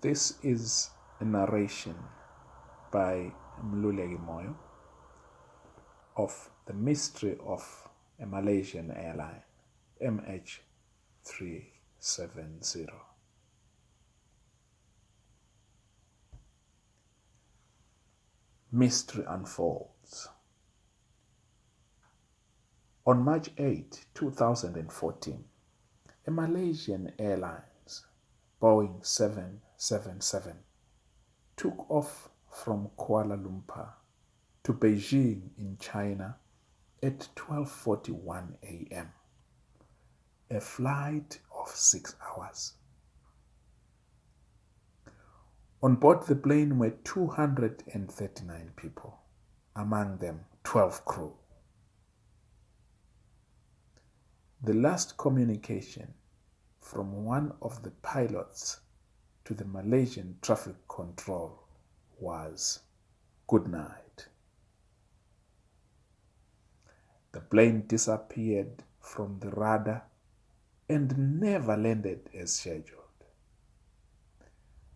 This is a narration by Mluleki Moyo of the Mystery of a Malaysian airline, MH370. Mystery unfolds. On March 8, 2014, a Malaysian Airlines Boeing 777 took off from Kuala Lumpur to Beijing in China at 12:41 a.m., a flight of 6 hours. On board the plane were 239 people, among them 12 crew. The last communication from one of the pilots to the Malaysian traffic control was, "Good night." The plane disappeared from the radar and never landed as scheduled.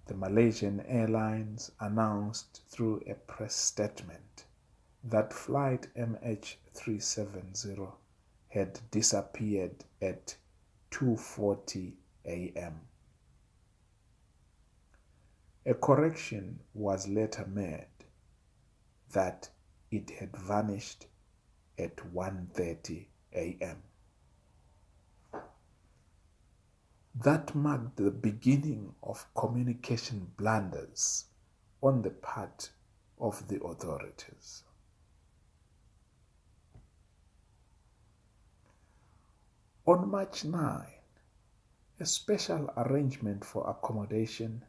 The Malaysian Airlines announced through a press statement that flight MH370 had disappeared at 2:40 a.m. A correction was later made that it had vanished at 1:30 a.m. That marked the beginning of communication blunders on the part of the authorities. On March 9, a special arrangement for accommodation,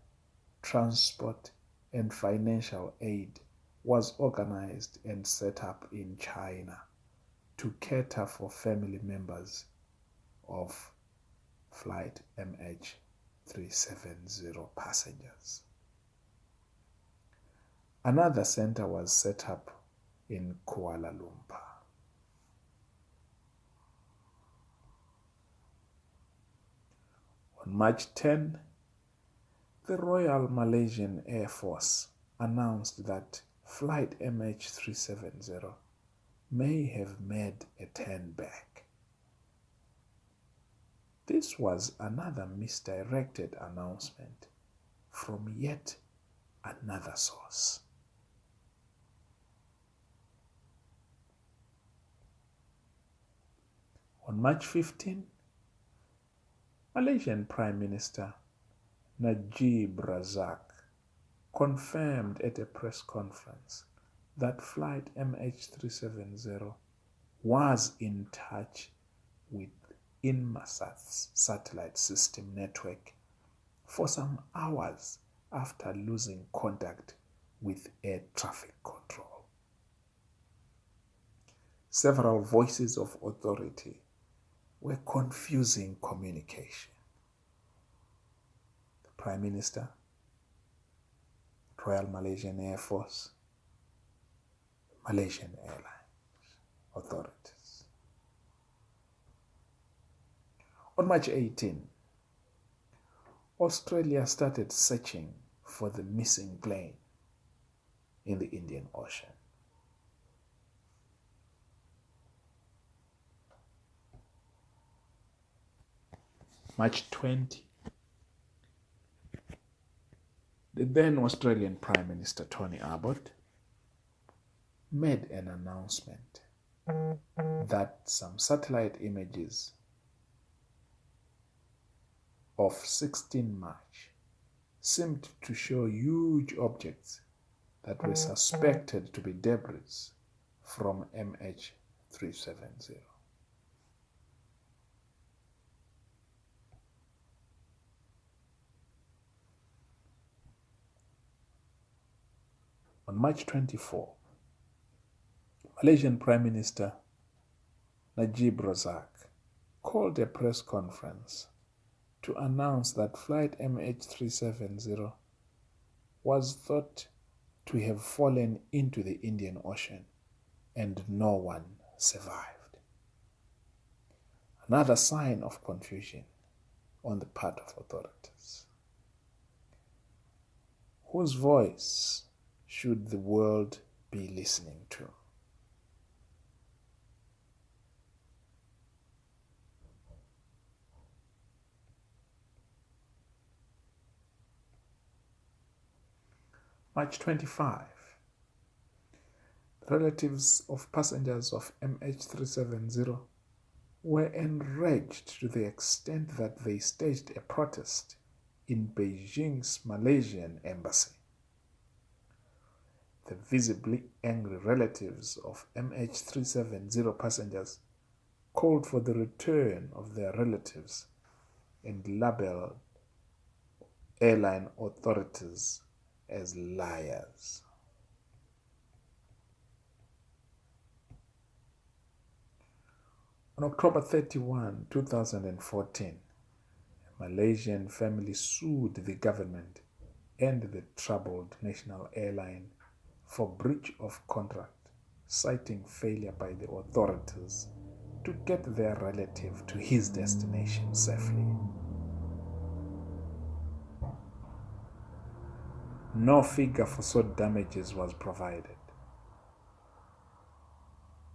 transport, and financial aid was organized and set up in China to cater for family members of flight MH370 passengers. Another center was set up in Kuala Lumpur. On March 10, the Royal Malaysian Air Force announced that flight MH370 may have made a turn back. This was another misdirected announcement from yet another source. On March 15, Malaysian Prime Minister Najib Razak confirmed at a press conference that flight MH370 was in touch with Inmarsat's satellite system network for some hours after losing contact with air traffic control. Several voices of authority were confusing communication. The Prime Minister, Royal Malaysian Air Force, Malaysian Airlines authorities. On March 18, Australia started searching for the missing plane in the Indian Ocean. March 20, the then Australian Prime Minister Tony Abbott made an announcement that some satellite images of 16 March seemed to show huge objects that were suspected to be debris from MH370. On March 24, Malaysian Prime Minister Najib Razak called a press conference to announce that flight MH370 was thought to have fallen into the Indian Ocean and no one survived. Another sign of confusion on the part of authorities. Whose voice should the world be listening to? March 25. Relatives of passengers of MH370 were enraged to the extent that they staged a protest in Beijing's Malaysian embassy. The visibly angry relatives of MH370 passengers called for the return of their relatives and labeled airline authorities as liars. On October 31, 2014, a Malaysian family sued the government and the troubled national airline for breach of contract, citing failure by the authorities to get their relative to his destination safely. No figure for such damages was provided.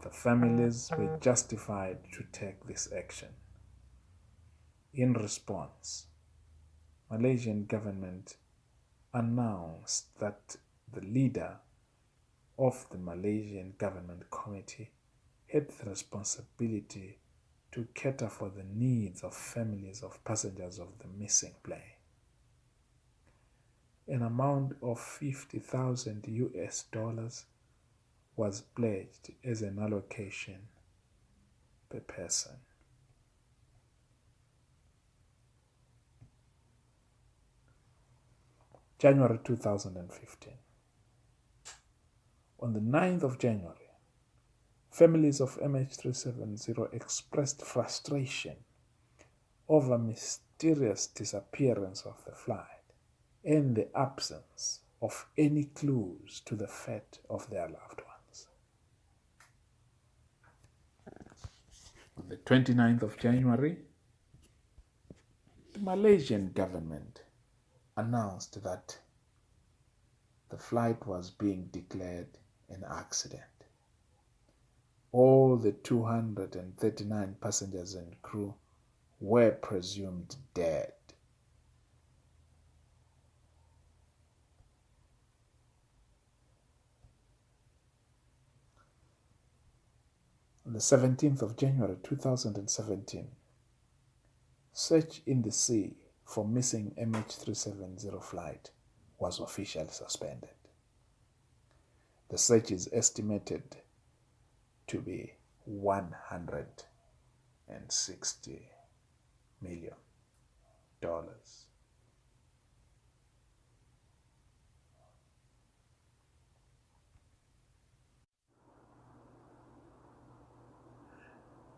The families were justified to take this action. In response, Malaysian government announced that the leader of the Malaysian Government Committee had the responsibility to cater for the needs of families of passengers of the missing plane. An amount of $50,000 was pledged as an allocation per person. January 2015. On the 9th of January, families of MH370 expressed frustration over mysterious disappearance of the flight and the absence of any clues to the fate of their loved ones. On the 29th of January, the Malaysian government announced that the flight was being declared an accident. All the 239 passengers and crew were presumed dead. On the 17th of January 2017, search in the sea for missing MH370 flight was officially suspended. The search is estimated to be $160 million.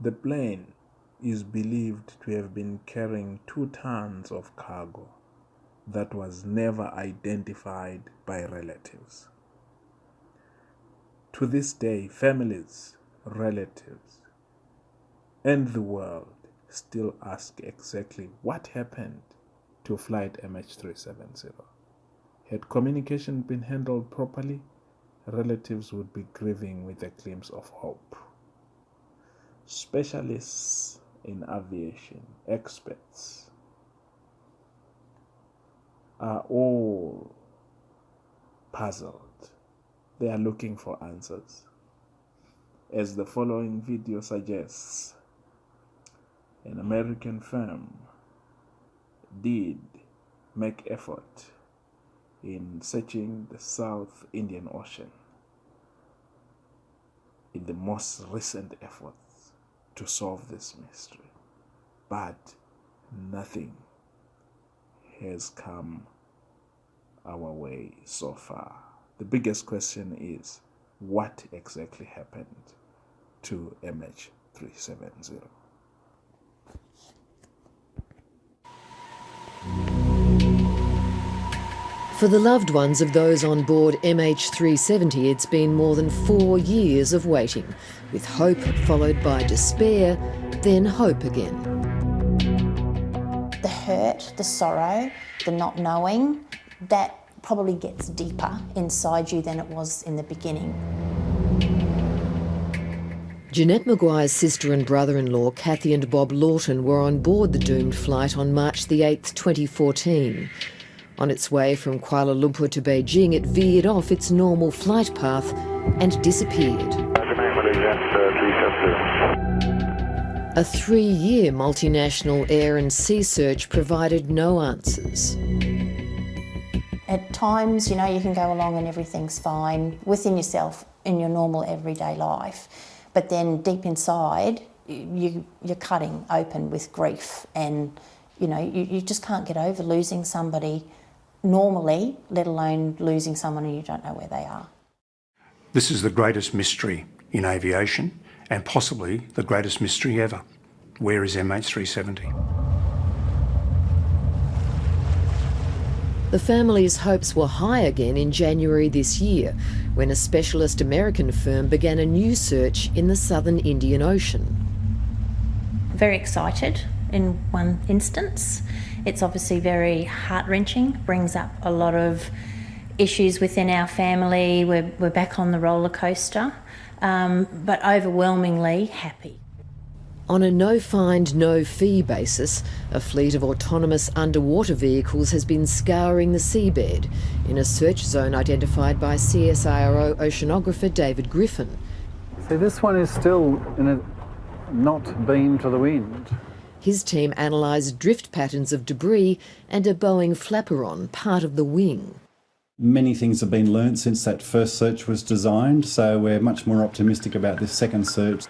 The plane is believed to have been carrying 2 tons of cargo that was never identified by relatives. To this day, families, relatives, and the world still ask exactly what happened to flight MH370. Had communication been handled properly, relatives would be grieving with a glimpse of hope. Specialists in aviation, experts, are all puzzled. They are looking for answers. As the following video suggests, an American firm did make effort in searching the South Indian Ocean in the most recent efforts to solve this mystery, but nothing has come our way so far. The biggest question is, what exactly happened to MH370? For the loved ones of those on board MH370, it's been more than 4 years of waiting, with hope followed by despair, then hope again. The hurt, the sorrow, the not knowing, that probably gets deeper inside you than it was in the beginning. Jeanette Maguire's sister and brother-in-law, Kathy and Bob Lawton, were on board the doomed flight on March the 8th, 2014. On its way from Kuala Lumpur to Beijing, it veered off its normal flight path and disappeared. A 3-year multinational air and sea search provided no answers. At times, you know, you can go along and everything's fine within yourself in your normal everyday life. But then deep inside, you're cutting open with grief, and you know, you just can't get over losing somebody normally, let alone losing someone and you don't know where they are. This is the greatest mystery in aviation, and possibly the greatest mystery ever. Where is MH370? The family's hopes were high again in January this year, when a specialist American firm began a new search in the southern Indian Ocean. Very excited in one instance. It's obviously very heart-wrenching, brings up a lot of issues within our family. We're back on the roller coaster, but overwhelmingly happy. On a no-find, no-fee basis, a fleet of autonomous underwater vehicles has been scouring the seabed in a search zone identified by CSIRO oceanographer David Griffin. So this one is still in a not beam to the wind. His team analysed drift patterns of debris and a Boeing flaperon, part of the wing. Many things have been learnt since that first search was designed, so we're much more optimistic about this second search.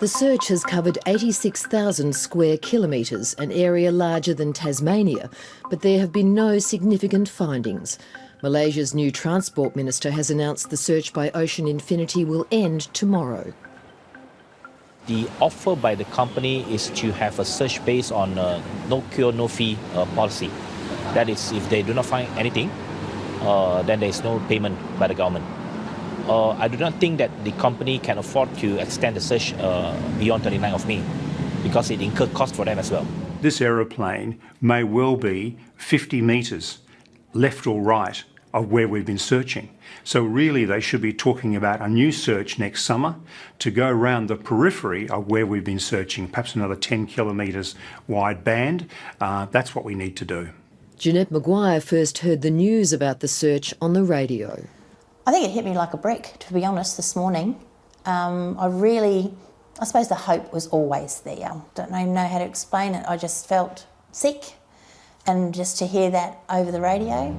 The search has covered 86,000 square kilometres, an area larger than Tasmania, but there have been no significant findings. Malaysia's new Transport Minister has announced the search by Ocean Infinity will end tomorrow. The offer by the company is to have a search based on no cure, no fee policy. That is, if they do not find anything, then there is no payment by the government. I do not think that the company can afford to extend the search beyond 29th of May because it incurs cost for them as well. This aeroplane may well be 50 metres left or right of where we've been searching. So really they should be talking about a new search next summer to go around the periphery of where we've been searching, perhaps another 10 kilometres wide band. That's what we need to do. Jeanette Maguire first heard the news about the search on the radio. I think it hit me like a brick, to be honest, this morning. I suppose the hope was always there. Don't even know how to explain it. I just felt sick, and just to hear that over the radio.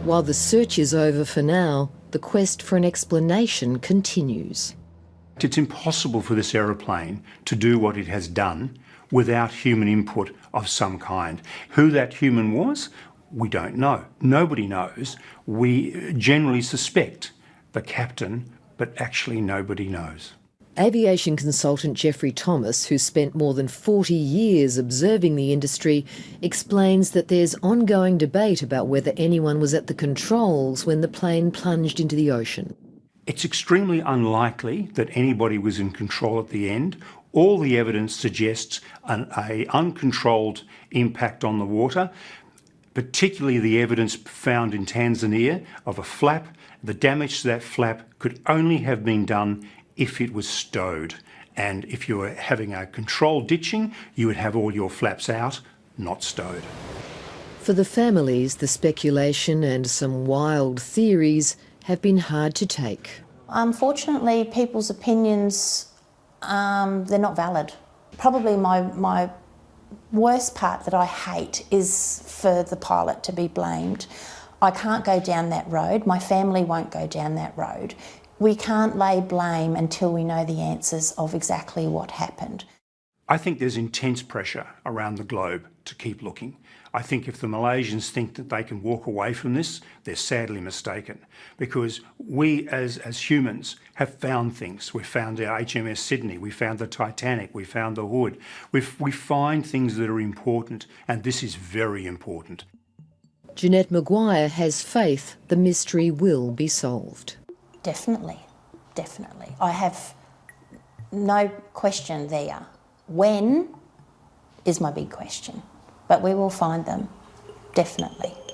While the search is over for now, the quest for an explanation continues. It's impossible for this aeroplane to do what it has done without human input of some kind. Who that human was, we don't know. Nobody knows. We generally suspect the captain, but actually nobody knows. Aviation consultant Jeffrey Thomas, who spent more than 40 years observing the industry, explains that there's ongoing debate about whether anyone was at the controls when the plane plunged into the ocean. It's extremely unlikely that anybody was in control at the end. All the evidence suggests an uncontrolled impact on the water, particularly the evidence found in Tanzania of a flap. The damage to that flap could only have been done if it was stowed. And if you were having a controlled ditching, you would have all your flaps out, not stowed. For the families, the speculation and some wild theories have been hard to take. Unfortunately, people's opinions, they're not valid. Probably my worst part that I hate is for the pilot to be blamed. I can't go down that road. My family won't go down that road. We can't lay blame until we know the answers of exactly what happened. I think there's intense pressure around the globe to keep looking. I think if the Malaysians think that they can walk away from this, they're sadly mistaken, because we as humans have found things. We found our HMS Sydney, we found the Titanic, we found the Hood. We find things that are important, and this is very important. Jeanette Maguire has faith the mystery will be solved. Definitely, definitely. I have no question there. When is my big question, but we will find them. definitely.